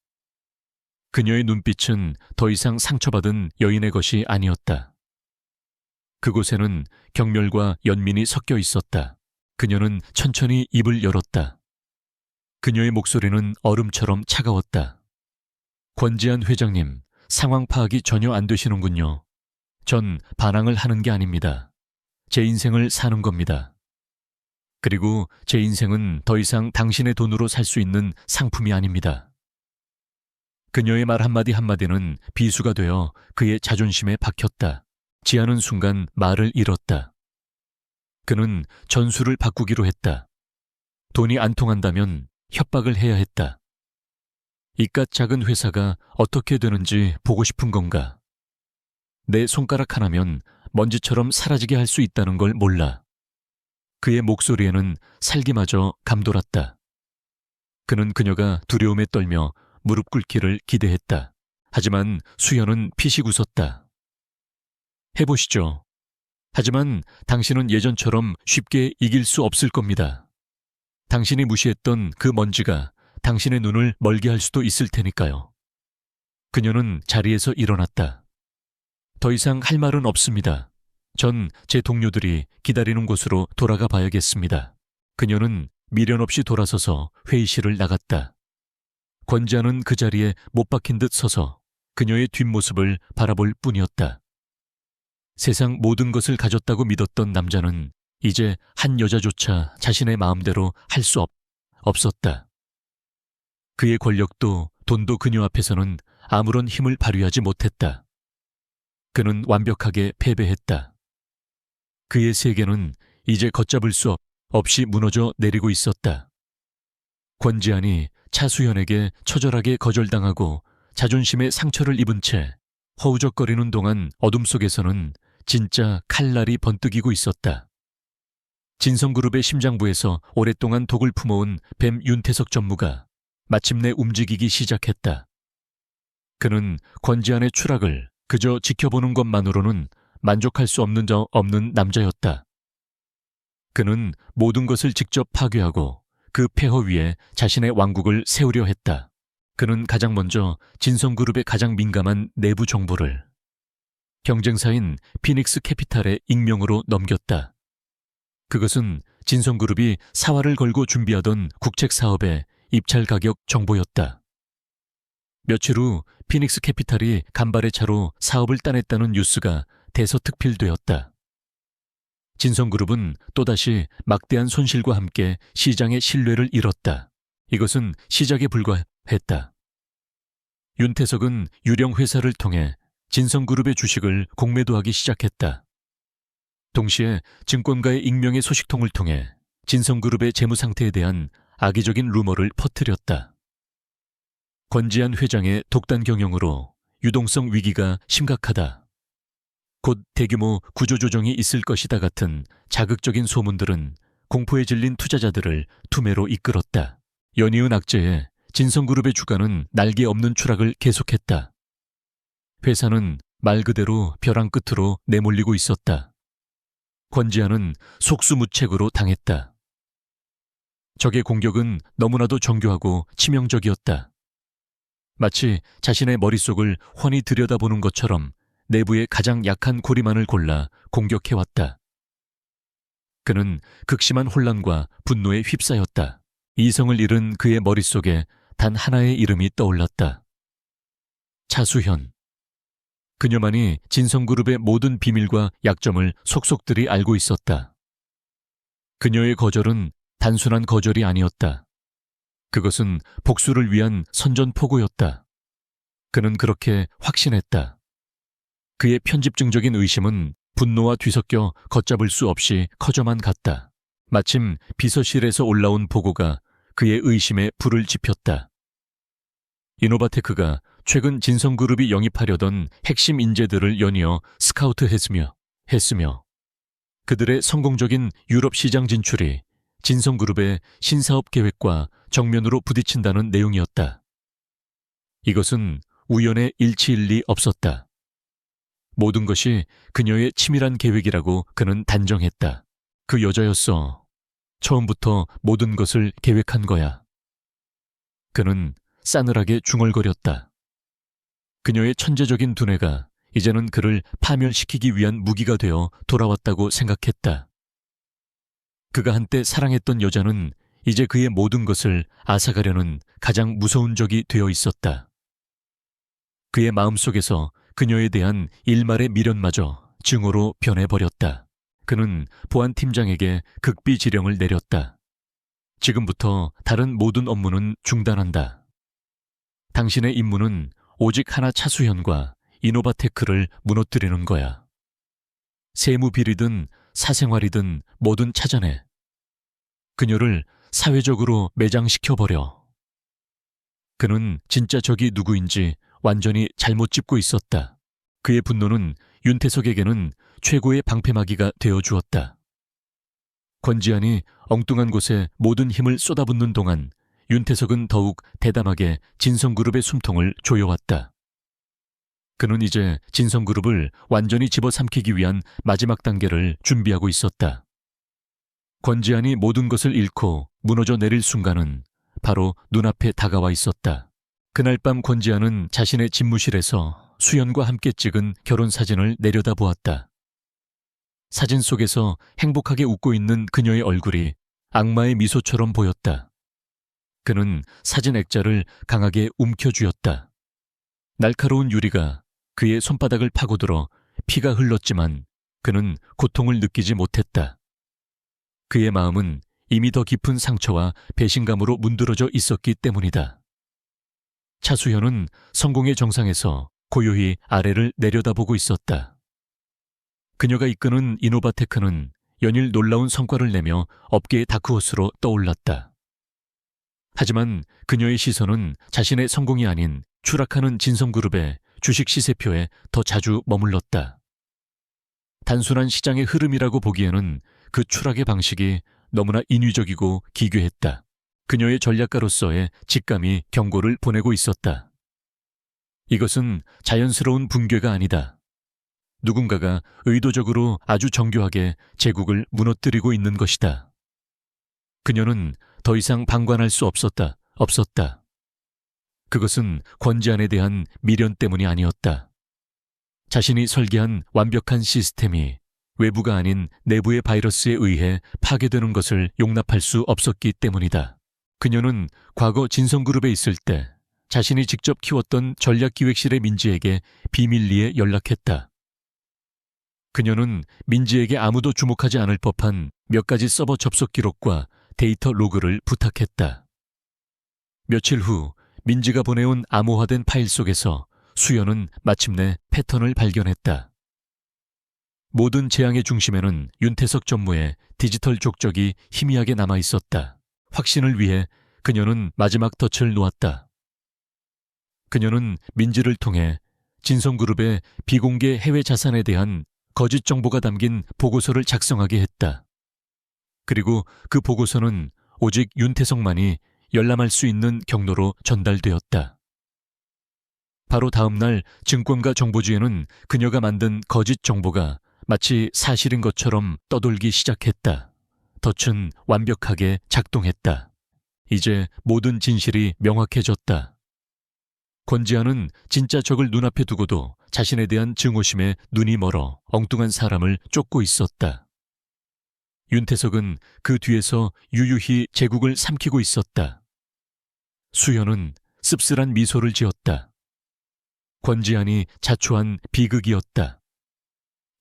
그녀의 눈빛은 더 이상 상처받은 여인의 것이 아니었다. 그곳에는 경멸과 연민이 섞여 있었다. 그녀는 천천히 입을 열었다. 그녀의 목소리는 얼음처럼 차가웠다. 권지한 회장님, 상황 파악이 전혀 안 되시는군요. 전 반항을 하는 게 아닙니다. 제 인생을 사는 겁니다. 그리고 제 인생은 더 이상 당신의 돈으로 살 수 있는 상품이 아닙니다. 그녀의 말 한마디 한마디는 비수가 되어 그의 자존심에 박혔다. 지하는 순간 말을 잃었다. 그는 전술을 바꾸기로 했다. 돈이 안 통한다면 협박을 해야 했다. 이깟 작은 회사가 어떻게 되는지 보고 싶은 건가? 내 손가락 하나면 먼지처럼 사라지게 할 수 있다는 걸 몰라. 그의 목소리에는 살기마저 감돌았다. 그는 그녀가 두려움에 떨며 무릎 꿇기를 기대했다. 하지만 수연은 피식 웃었다. 해보시죠. 하지만 당신은 예전처럼 쉽게 이길 수 없을 겁니다. 당신이 무시했던 그 먼지가 당신의 눈을 멀게 할 수도 있을 테니까요. 그녀는 자리에서 일어났다. 더 이상 할 말은 없습니다. 전 제 동료들이 기다리는 곳으로 돌아가 봐야겠습니다. 그녀는 미련 없이 돌아서서 회의실을 나갔다. 권지아는 그 자리에 못 박힌 듯 서서 그녀의 뒷모습을 바라볼 뿐이었다. 세상 모든 것을 가졌다고 믿었던 남자는 이제 한 여자조차 자신의 마음대로 할 수 없었다. 그의 권력도 돈도 그녀 앞에서는 아무런 힘을 발휘하지 못했다. 그는 완벽하게 패배했다. 그의 세계는 이제 걷잡을 수 없이 무너져 내리고 있었다. 권지안이 차수현에게 처절하게 거절당하고 자존심에 상처를 입은 채 허우적거리는 동안 어둠 속에서는 진짜 칼날이 번뜩이고 있었다. 진성그룹의 심장부에서 오랫동안 독을 품어온 뱀 윤태석 전무가 마침내 움직이기 시작했다. 그는 권지안의 추락을 그저 지켜보는 것만으로는 만족할 수 없는 남자였다. 그는 모든 것을 직접 파괴하고 그 폐허 위에 자신의 왕국을 세우려 했다. 그는 가장 먼저 진성그룹의 가장 민감한 내부 정보를 경쟁사인 피닉스 캐피탈의 익명으로 넘겼다. 그것은 진성그룹이 사활을 걸고 준비하던 국책 사업의 입찰 가격 정보였다. 며칠 후 피닉스 캐피탈이 간발의 차로 사업을 따냈다는 뉴스가 대서특필되었다. 진성그룹은 또다시 막대한 손실과 함께 시장의 신뢰를 잃었다. 이것은 시작에 불과했다. 윤태석은 유령 회사를 통해 진성그룹의 주식을 공매도하기 시작했다. 동시에 증권가의 익명의 소식통을 통해 진성그룹의 재무 상태에 대한 악의적인 루머를 퍼뜨렸다. 권지안 회장의 독단 경영으로 유동성 위기가 심각하다. 곧 대규모 구조조정이 있을 것이다 같은 자극적인 소문들은 공포에 질린 투자자들을 투매로 이끌었다. 연이은 악재에 진성그룹의 주가는 날개 없는 추락을 계속했다. 회사는 말 그대로 벼랑 끝으로 내몰리고 있었다. 권지아는 속수무책으로 당했다. 적의 공격은 너무나도 정교하고 치명적이었다. 마치 자신의 머릿속을 훤히 들여다보는 것처럼 내부의 가장 약한 고리만을 골라 공격해왔다. 그는 극심한 혼란과 분노에 휩싸였다. 이성을 잃은 그의 머릿속에 단 하나의 이름이 떠올랐다. 차수현. 그녀만이 진성그룹의 모든 비밀과 약점을 속속들이 알고 있었다. 그녀의 거절은 단순한 거절이 아니었다. 그것은 복수를 위한 선전포고였다. 그는 그렇게 확신했다. 그의 편집증적인 의심은 분노와 뒤섞여 걷잡을 수 없이 커져만 갔다. 마침 비서실에서 올라온 보고가 그의 의심에 불을 지폈다. 이노바테크가 최근 진성그룹이 영입하려던 핵심 인재들을 연이어 스카우트했으며 그들의 성공적인 유럽 시장 진출이 진성그룹의 신사업 계획과 정면으로 부딪힌다는 내용이었다. 이것은 우연의 일치일리 없었다. 모든 것이 그녀의 치밀한 계획이라고 그는 단정했다. 그 여자였어. 처음부터 모든 것을 계획한 거야. 그는 싸늘하게 중얼거렸다. 그녀의 천재적인 두뇌가 이제는 그를 파멸시키기 위한 무기가 되어 돌아왔다고 생각했다. 그가 한때 사랑했던 여자는 이제 그의 모든 것을 앗아가려는 가장 무서운 적이 되어 있었다. 그의 마음속에서 그녀에 대한 일말의 미련마저 증오로 변해버렸다. 그는 보안팀장에게 극비지령을 내렸다. 지금부터 다른 모든 업무는 중단한다. 당신의 임무는 오직 하나 차수현과 이노바테크를 무너뜨리는 거야. 세무비리든 사생활이든 뭐든 찾아내. 그녀를 사회적으로 매장시켜버려. 그는 진짜 적이 누구인지 완전히 잘못 짚고 있었다. 그의 분노는 윤태석에게는 최고의 방패막이가 되어주었다. 권지안이 엉뚱한 곳에 모든 힘을 쏟아붓는 동안 윤태석은 더욱 대담하게 진성그룹의 숨통을 조여왔다. 그는 이제 진성그룹을 완전히 집어삼키기 위한 마지막 단계를 준비하고 있었다. 권지안이 모든 것을 잃고 무너져 내릴 순간은 바로 눈앞에 다가와 있었다. 그날 밤 권지아는 자신의 집무실에서 수연과 함께 찍은 결혼사진을 내려다보았다. 사진 속에서 행복하게 웃고 있는 그녀의 얼굴이 악마의 미소처럼 보였다. 그는 사진 액자를 강하게 움켜쥐었다. 날카로운 유리가 그의 손바닥을 파고들어 피가 흘렀지만 그는 고통을 느끼지 못했다. 그의 마음은 이미 더 깊은 상처와 배신감으로 문드러져 있었기 때문이다. 차수현은 성공의 정상에서 고요히 아래를 내려다보고 있었다. 그녀가 이끄는 이노바테크는 연일 놀라운 성과를 내며 업계의 다크호스로 떠올랐다. 하지만 그녀의 시선은 자신의 성공이 아닌 추락하는 진성그룹의 주식 시세표에 더 자주 머물렀다. 단순한 시장의 흐름이라고 보기에는 그 추락의 방식이 너무나 인위적이고 기괴했다. 그녀의 전략가로서의 직감이 경고를 보내고 있었다. 이것은 자연스러운 붕괴가 아니다. 누군가가 의도적으로 아주 정교하게 제국을 무너뜨리고 있는 것이다. 그녀는 더 이상 방관할 수 없었다. 그것은 권지안에 대한 미련 때문이 아니었다. 자신이 설계한 완벽한 시스템이 외부가 아닌 내부의 바이러스에 의해 파괴되는 것을 용납할 수 없었기 때문이다. 그녀는 과거 진성그룹에 있을 때 자신이 직접 키웠던 전략기획실의 민지에게 비밀리에 연락했다. 그녀는 민지에게 아무도 주목하지 않을 법한 몇 가지 서버 접속 기록과 데이터 로그를 부탁했다. 며칠 후 민지가 보내온 암호화된 파일 속에서 수연은 마침내 패턴을 발견했다. 모든 재앙의 중심에는 윤태석 전무의 디지털 족적이 희미하게 남아있었다. 확신을 위해 그녀는 마지막 덫을 놓았다. 그녀는 민지를 통해 진성그룹의 비공개 해외 자산에 대한 거짓 정보가 담긴 보고서를 작성하게 했다. 그리고 그 보고서는 오직 윤태석만이 열람할 수 있는 경로로 전달되었다. 바로 다음 날 증권가 정보주에는 그녀가 만든 거짓 정보가 마치 사실인 것처럼 떠돌기 시작했다. 덫은 완벽하게 작동했다. 이제 모든 진실이 명확해졌다. 권지아는 진짜 적을 눈앞에 두고도 자신에 대한 증오심에 눈이 멀어 엉뚱한 사람을 쫓고 있었다. 윤태석은 그 뒤에서 유유히 제국을 삼키고 있었다. 수연은 씁쓸한 미소를 지었다. 권지안이 자초한 비극이었다.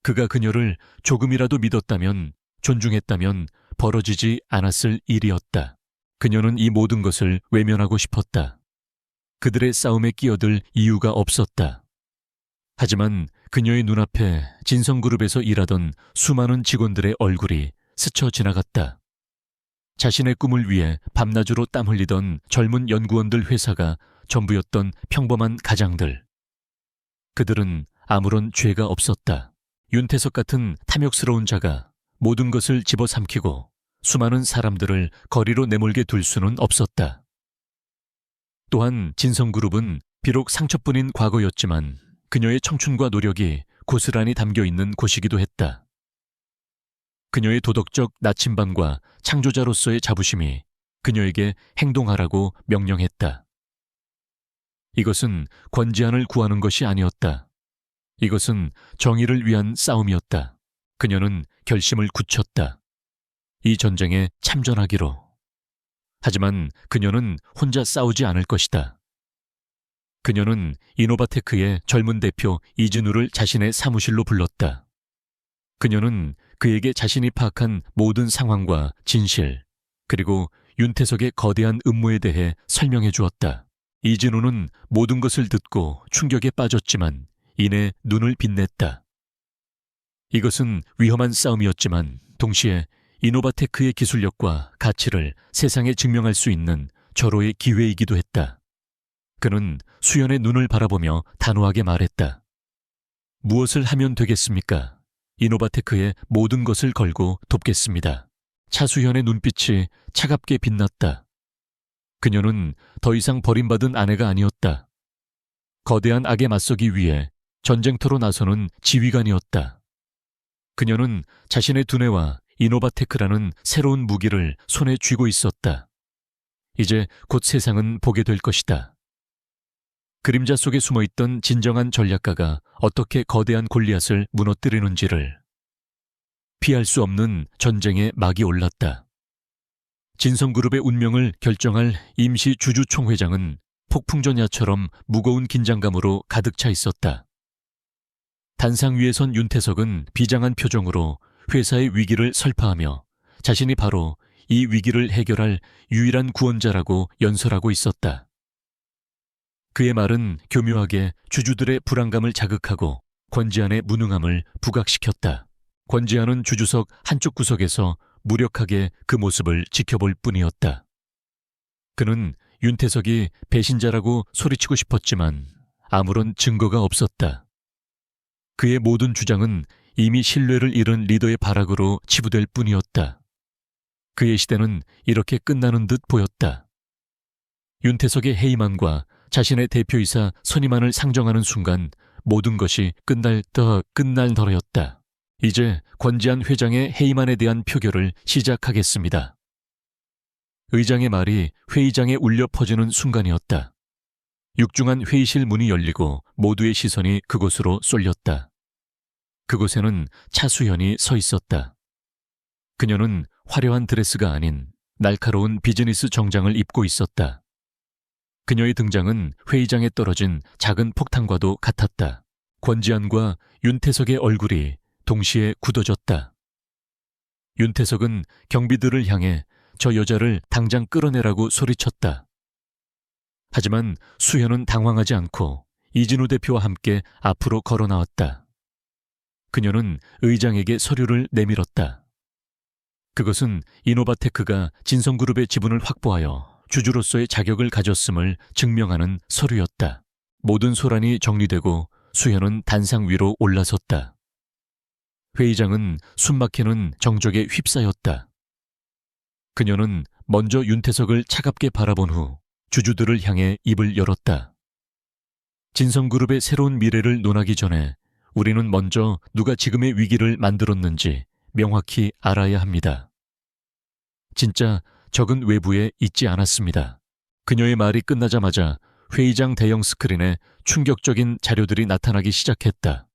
그가 그녀를 조금이라도 믿었다면, 존중했다면 벌어지지 않았을 일이었다. 그녀는 이 모든 것을 외면하고 싶었다. 그들의 싸움에 끼어들 이유가 없었다. 하지만 그녀의 눈앞에 진성그룹에서 일하던 수많은 직원들의 얼굴이 스쳐 지나갔다. 자신의 꿈을 위해 밤낮으로 땀 흘리던 젊은 연구원들 회사가 전부였던 평범한 가장들. 그들은 아무런 죄가 없었다. 윤태석 같은 탐욕스러운 자가 모든 것을 집어삼키고 수많은 사람들을 거리로 내몰게 둘 수는 없었다. 또한 진성그룹은 비록 상처뿐인 과거였지만 그녀의 청춘과 노력이 고스란히 담겨있는 곳이기도 했다. 그녀의 도덕적 나침반과 창조자로서의 자부심이 그녀에게 행동하라고 명령했다. 이것은 권지안을 구하는 것이 아니었다. 이것은 정의를 위한 싸움이었다. 그녀는 결심을 굳혔다. 이 전쟁에 참전하기로. 하지만 그녀는 혼자 싸우지 않을 것이다. 그녀는 이노바테크의 젊은 대표 이진우를 자신의 사무실로 불렀다. 그녀는 그에게 자신이 파악한 모든 상황과 진실, 그리고 윤태석의 거대한 음모에 대해 설명해 주었다. 이진우는 모든 것을 듣고 충격에 빠졌지만 이내 눈을 빛냈다. 이것은 위험한 싸움이었지만 동시에 이노바테크의 기술력과 가치를 세상에 증명할 수 있는 절호의 기회이기도 했다. 그는 수연의 눈을 바라보며 단호하게 말했다. 무엇을 하면 되겠습니까? 이노바테크의 모든 것을 걸고 돕겠습니다. 차수현의 눈빛이 차갑게 빛났다. 그녀는 더 이상 버림받은 아내가 아니었다. 거대한 악에 맞서기 위해 전쟁터로 나서는 지휘관이었다. 그녀는 자신의 두뇌와 이노바테크라는 새로운 무기를 손에 쥐고 있었다. 이제 곧 세상은 보게 될 것이다. 그림자 속에 숨어있던 진정한 전략가가 어떻게 거대한 골리앗을 무너뜨리는지를. 피할 수 없는 전쟁의 막이 올랐다. 진성그룹의 운명을 결정할 임시 주주총회장은 폭풍전야처럼 무거운 긴장감으로 가득 차 있었다. 단상 위에 선 윤태석은 비장한 표정으로 회사의 위기를 설파하며 자신이 바로 이 위기를 해결할 유일한 구원자라고 연설하고 있었다. 그의 말은 교묘하게 주주들의 불안감을 자극하고 권지안의 무능함을 부각시켰다. 권지안은 주주석 한쪽 구석에서 무력하게 그 모습을 지켜볼 뿐이었다. 그는 윤태석이 배신자라고 소리치고 싶었지만 아무런 증거가 없었다. 그의 모든 주장은 이미 신뢰를 잃은 리더의 발악으로 치부될 뿐이었다. 그의 시대는 이렇게 끝나는 듯 보였다. 윤태석의 해임안과 자신의 대표이사 선임안을 상정하는 순간 모든 것이 끝날 너였다. 이제 권지안 회장의 해임안에 대한 표결을 시작하겠습니다. 의장의 말이 회의장에 울려 퍼지는 순간이었다. 육중한 회의실 문이 열리고 모두의 시선이 그곳으로 쏠렸다. 그곳에는 차수현이 서 있었다. 그녀는 화려한 드레스가 아닌 날카로운 비즈니스 정장을 입고 있었다. 그녀의 등장은 회의장에 떨어진 작은 폭탄과도 같았다. 권지안과 윤태석의 얼굴이 동시에 굳어졌다. 윤태석은 경비들을 향해 저 여자를 당장 끌어내라고 소리쳤다. 하지만 수현은 당황하지 않고 이진우 대표와 함께 앞으로 걸어 나왔다. 그녀는 의장에게 서류를 내밀었다. 그것은 이노바테크가 진성그룹의 지분을 확보하여 주주로서의 자격을 가졌음을 증명하는 서류였다. 모든 소란이 정리되고 수현은 단상 위로 올라섰다. 회의장은 숨막히는 정적에 휩싸였다. 그녀는 먼저 윤태석을 차갑게 바라본 후 주주들을 향해 입을 열었다. 진성그룹의 새로운 미래를 논하기 전에 우리는 먼저 누가 지금의 위기를 만들었는지 명확히 알아야 합니다. 진짜 적은 외부에 있지 않았습니다. 그녀의 말이 끝나자마자 회의장 대형 스크린에 충격적인 자료들이 나타나기 시작했다.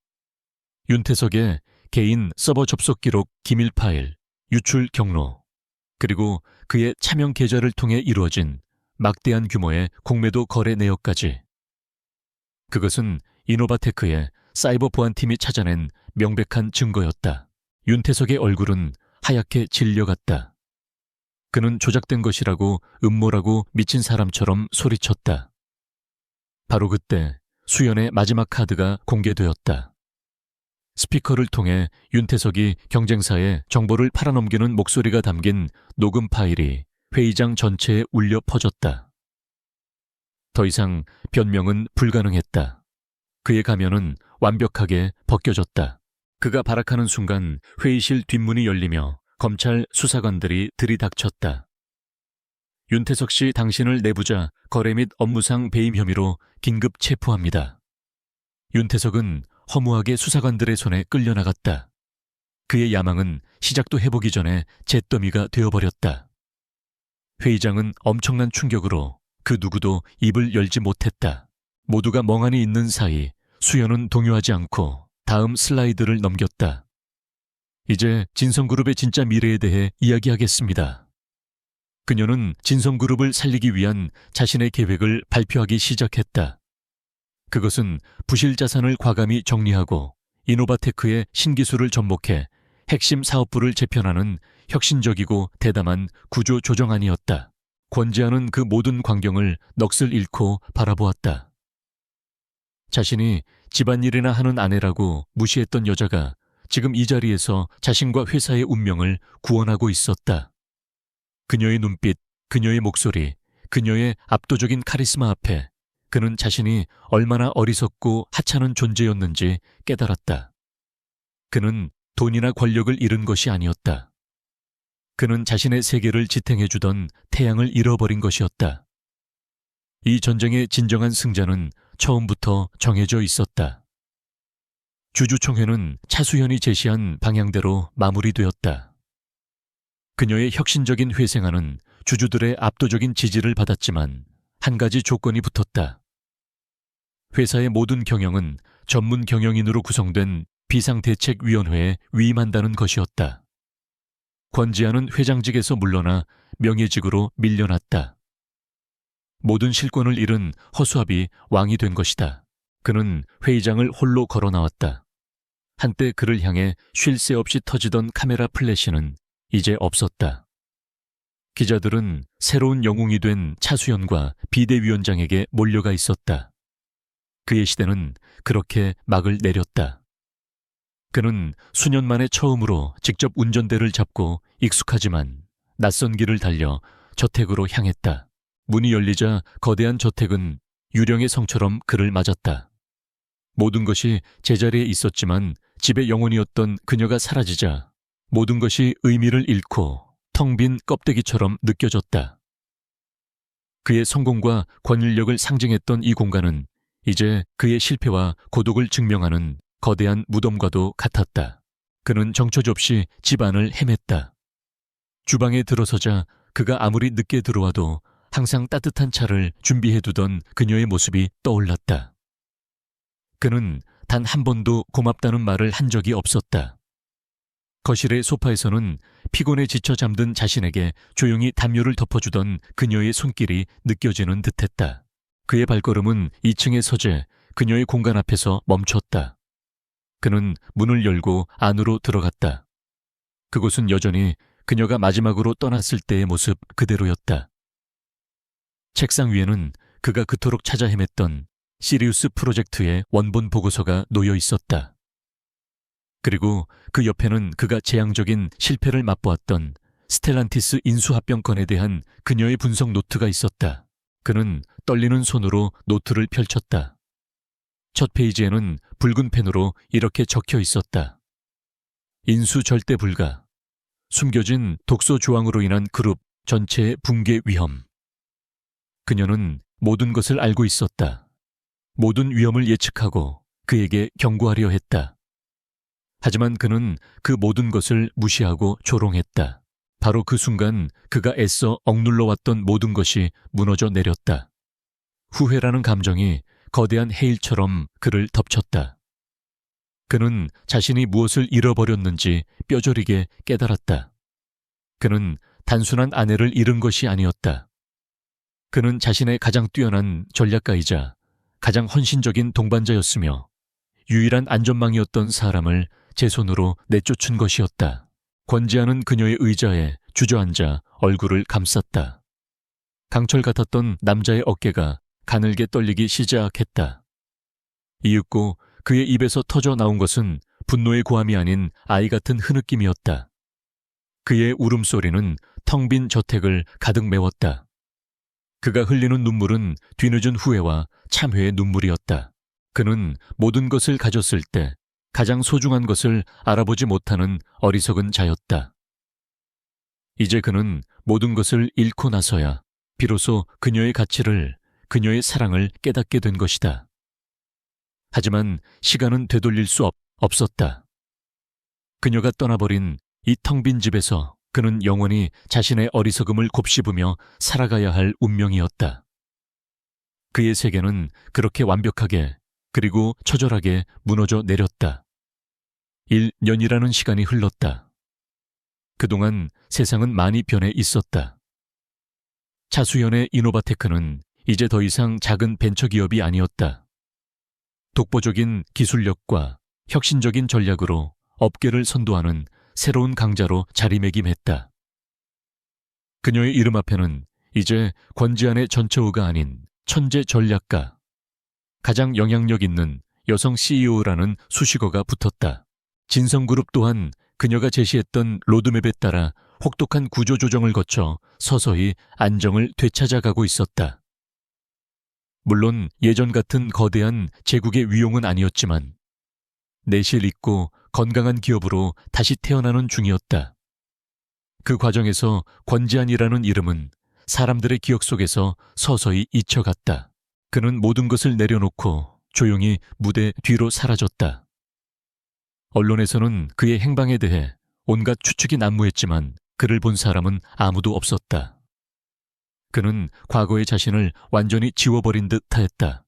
윤태석의 개인 서버 접속 기록 기밀 파일, 유출 경로, 그리고 그의 차명 계좌를 통해 이루어진 막대한 규모의 공매도 거래 내역까지. 그것은 이노바테크의 사이버 보안팀이 찾아낸 명백한 증거였다. 윤태석의 얼굴은 하얗게 질려갔다. 그는 조작된 것이라고 음모라고 미친 사람처럼 소리쳤다. 바로 그때 수연의 마지막 카드가 공개되었다. 스피커를 통해 윤태석이 경쟁사에 정보를 팔아넘기는 목소리가 담긴 녹음 파일이 회의장 전체에 울려 퍼졌다. 더 이상 변명은 불가능했다. 그의 가면은 완벽하게 벗겨졌다. 그가 발악하는 순간 회의실 뒷문이 열리며 검찰 수사관들이 들이닥쳤다. 윤태석 씨, 당신을 내부자 거래 및 업무상 배임 혐의로 긴급 체포합니다. 윤태석은 허무하게 수사관들의 손에 끌려나갔다. 그의 야망은 시작도 해보기 전에 잿더미가 되어버렸다. 회의장은 엄청난 충격으로 그 누구도 입을 열지 못했다. 모두가 멍하니 있는 사이 수연은 동요하지 않고 다음 슬라이드를 넘겼다. 이제 진성그룹의 진짜 미래에 대해 이야기하겠습니다. 그녀는 진성그룹을 살리기 위한 자신의 계획을 발표하기 시작했다. 그것은 부실 자산을 과감히 정리하고 이노바테크의 신기술을 접목해 핵심 사업부를 재편하는 혁신적이고 대담한 구조 조정안이었다. 권지안은 그 모든 광경을 넋을 잃고 바라보았다. 자신이 집안일이나 하는 아내라고 무시했던 여자가 지금 이 자리에서 자신과 회사의 운명을 구원하고 있었다. 그녀의 눈빛, 그녀의 목소리, 그녀의 압도적인 카리스마 앞에 그는 자신이 얼마나 어리석고 하찮은 존재였는지 깨달았다. 그는 돈이나 권력을 잃은 것이 아니었다. 그는 자신의 세계를 지탱해주던 태양을 잃어버린 것이었다. 이 전쟁의 진정한 승자는 처음부터 정해져 있었다. 주주총회는 차수현이 제시한 방향대로 마무리되었다. 그녀의 혁신적인 회생안은 주주들의 압도적인 지지를 받았지만 한 가지 조건이 붙었다. 회사의 모든 경영은 전문 경영인으로 구성된 비상대책위원회에 위임한다는 것이었다. 권지아는 회장직에서 물러나 명예직으로 밀려났다. 모든 실권을 잃은 허수아비 왕이 된 것이다. 그는 회의장을 홀로 걸어 나왔다. 한때 그를 향해 쉴 새 없이 터지던 카메라 플래시는 이제 없었다. 기자들은 새로운 영웅이 된 차수연과 비대위원장에게 몰려가 있었다. 그의 시대는 그렇게 막을 내렸다. 그는 수년 만에 처음으로 직접 운전대를 잡고 익숙하지만 낯선 길을 달려 저택으로 향했다. 문이 열리자 거대한 저택은 유령의 성처럼 그를 맞았다. 모든 것이 제자리에 있었지만 집의 영혼이었던 그녀가 사라지자 모든 것이 의미를 잃고 텅 빈 껍데기처럼 느껴졌다. 그의 성공과 권력을 상징했던 이 공간은 이제 그의 실패와 고독을 증명하는 거대한 무덤과도 같았다. 그는 정처 없이 집 안을 헤맸다. 주방에 들어서자 그가 아무리 늦게 들어와도 항상 따뜻한 차를 준비해두던 그녀의 모습이 떠올랐다. 그는 단 한 번도 고맙다는 말을 한 적이 없었다. 거실의 소파에서는 피곤에 지쳐 잠든 자신에게 조용히 담요를 덮어주던 그녀의 손길이 느껴지는 듯했다. 그의 발걸음은 2층의 서재, 그녀의 공간 앞에서 멈췄다. 그는 문을 열고 안으로 들어갔다. 그곳은 여전히 그녀가 마지막으로 떠났을 때의 모습 그대로였다. 책상 위에는 그가 그토록 찾아 헤맸던 시리우스 프로젝트의 원본 보고서가 놓여 있었다. 그리고 그 옆에는 그가 재앙적인 실패를 맛보았던 스텔란티스 인수합병건에 대한 그녀의 분석 노트가 있었다. 그는 떨리는 손으로 노트를 펼쳤다. 첫 페이지에는 붉은 펜으로 이렇게 적혀 있었다. 인수 절대 불가. 숨겨진 독소 조항으로 인한 그룹 전체의 붕괴 위험. 그녀는 모든 것을 알고 있었다. 모든 위험을 예측하고 그에게 경고하려 했다. 하지만 그는 그 모든 것을 무시하고 조롱했다. 바로 그 순간 그가 애써 억눌러왔던 모든 것이 무너져 내렸다. 후회라는 감정이 거대한 해일처럼 그를 덮쳤다. 그는 자신이 무엇을 잃어버렸는지 뼈저리게 깨달았다. 그는 단순한 아내를 잃은 것이 아니었다. 그는 자신의 가장 뛰어난 전략가이자 가장 헌신적인 동반자였으며 유일한 안전망이었던 사람을 제 손으로 내쫓은 것이었다. 권지아는 그녀의 의자에 주저앉아 얼굴을 감쌌다. 강철 같았던 남자의 어깨가 가늘게 떨리기 시작했다. 이윽고 그의 입에서 터져 나온 것은 분노의 고함이 아닌 아이 같은 흐느낌이었다. 그의 울음소리는 텅 빈 저택을 가득 메웠다. 그가 흘리는 눈물은 뒤늦은 후회와 참회의 눈물이었다. 그는 모든 것을 가졌을 때 가장 소중한 것을 알아보지 못하는 어리석은 자였다. 이제 그는 모든 것을 잃고 나서야 비로소 그녀의 가치를, 그녀의 사랑을 깨닫게 된 것이다. 하지만 시간은 되돌릴 수 없었다. 그녀가 떠나버린 이 텅 빈 집에서 그는 영원히 자신의 어리석음을 곱씹으며 살아가야 할 운명이었다. 그의 세계는 그렇게 완벽하게 그리고 처절하게 무너져 내렸다. 1년이라는 시간이 흘렀다. 그동안 세상은 많이 변해 있었다. 차수연의 이노바테크는 이제 더 이상 작은 벤처기업이 아니었다. 독보적인 기술력과 혁신적인 전략으로 업계를 선도하는 새로운 강자로 자리매김했다. 그녀의 이름 앞에는 이제 권지안의 전처우가 아닌 천재 전략가, 가장 영향력 있는 여성 CEO라는 수식어가 붙었다. 진성그룹 또한 그녀가 제시했던 로드맵에 따라 혹독한 구조조정을 거쳐 서서히 안정을 되찾아가고 있었다. 물론 예전 같은 거대한 제국의 위용은 아니었지만 내실 있고 건강한 기업으로 다시 태어나는 중이었다. 그 과정에서 권지안이라는 이름은 사람들의 기억 속에서 서서히 잊혀갔다. 그는 모든 것을 내려놓고 조용히 무대 뒤로 사라졌다. 언론에서는 그의 행방에 대해 온갖 추측이 난무했지만 그를 본 사람은 아무도 없었다. 그는 과거의 자신을 완전히 지워버린 듯 하였다.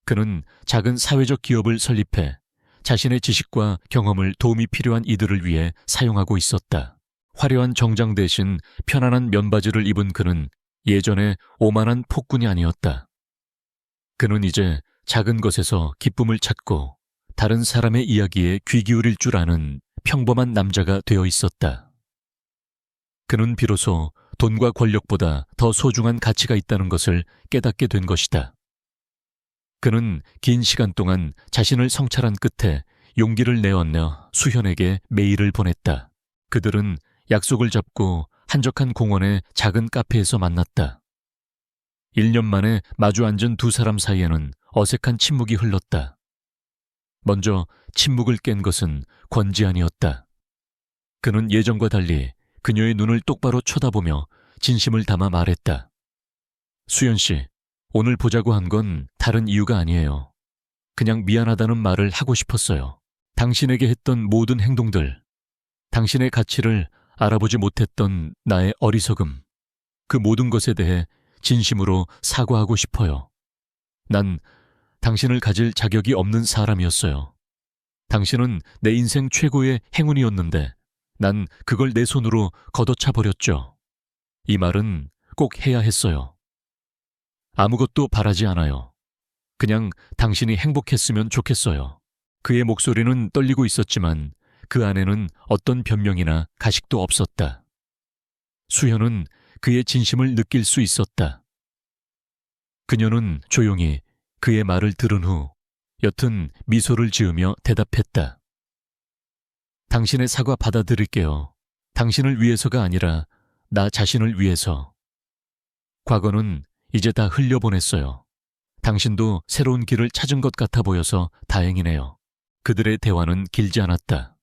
그는 작은 사회적 기업을 설립해 자신의 지식과 경험을 도움이 필요한 이들을 위해 사용하고 있었다. 화려한 정장 대신 편안한 면바지를 입은 그는 예전에 오만한 폭군이 아니었다. 그는 이제 작은 것에서 기쁨을 찾고 다른 사람의 이야기에 귀 기울일 줄 아는 평범한 남자가 되어 있었다. 그는 비로소 돈과 권력보다 더 소중한 가치가 있다는 것을 깨닫게 된 것이다. 그는 긴 시간 동안 자신을 성찰한 끝에 용기를 내어내어 수현에게 메일을 보냈다. 그들은 약속을 잡고 한적한 공원의 작은 카페에서 만났다. 1년 만에 마주 앉은 두 사람 사이에는 어색한 침묵이 흘렀다. 먼저 침묵을 깬 것은 권지안이었다. 그는 예전과 달리 그녀의 눈을 똑바로 쳐다보며 진심을 담아 말했다. 수연 씨, 오늘 보자고 한 건 다른 이유가 아니에요. 그냥 미안하다는 말을 하고 싶었어요. 당신에게 했던 모든 행동들, 당신의 가치를 알아보지 못했던 나의 어리석음, 그 모든 것에 대해 진심으로 사과하고 싶어요. 난 당신을 가질 자격이 없는 사람이었어요. 당신은 내 인생 최고의 행운이었는데 난 그걸 내 손으로 걷어차 버렸죠. 이 말은 꼭 해야 했어요. 아무것도 바라지 않아요. 그냥 당신이 행복했으면 좋겠어요. 그의 목소리는 떨리고 있었지만 그 안에는 어떤 변명이나 가식도 없었다. 수현은 그의 진심을 느낄 수 있었다. 그녀는 조용히 그의 말을 들은 후 옅은 미소를 지으며 대답했다. 당신의 사과 받아들일게요. 당신을 위해서가 아니라 나 자신을 위해서. 과거는 이제 다 흘려보냈어요. 당신도 새로운 길을 찾은 것 같아 보여서 다행이네요. 그들의 대화는 길지 않았다.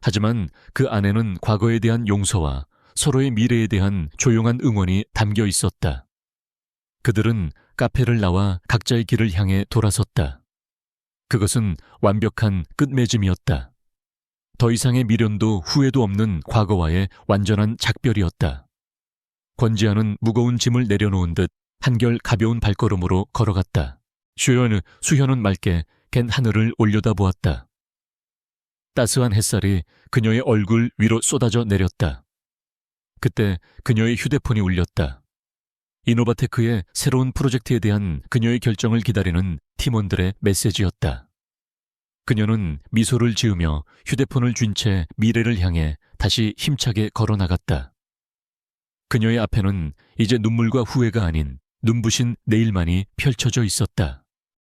하지만 그 안에는 과거에 대한 용서와 서로의 미래에 대한 조용한 응원이 담겨 있었다. 그들은 카페를 나와 각자의 길을 향해 돌아섰다. 그것은 완벽한 끝맺음이었다. 더 이상의 미련도 후회도 없는 과거와의 완전한 작별이었다. 권지아는 무거운 짐을 내려놓은 듯 한결 가벼운 발걸음으로 걸어갔다. 수현은 맑게 갠 하늘을 올려다보았다. 따스한 햇살이 그녀의 얼굴 위로 쏟아져 내렸다. 그때 그녀의 휴대폰이 울렸다. 이노바테크의 새로운 프로젝트에 대한 그녀의 결정을 기다리는 팀원들의 메시지였다. 그녀는 미소를 지으며 휴대폰을 쥔 채 미래를 향해 다시 힘차게 걸어나갔다. 그녀의 앞에는 이제 눈물과 후회가 아닌 눈부신 내일만이 펼쳐져 있었다.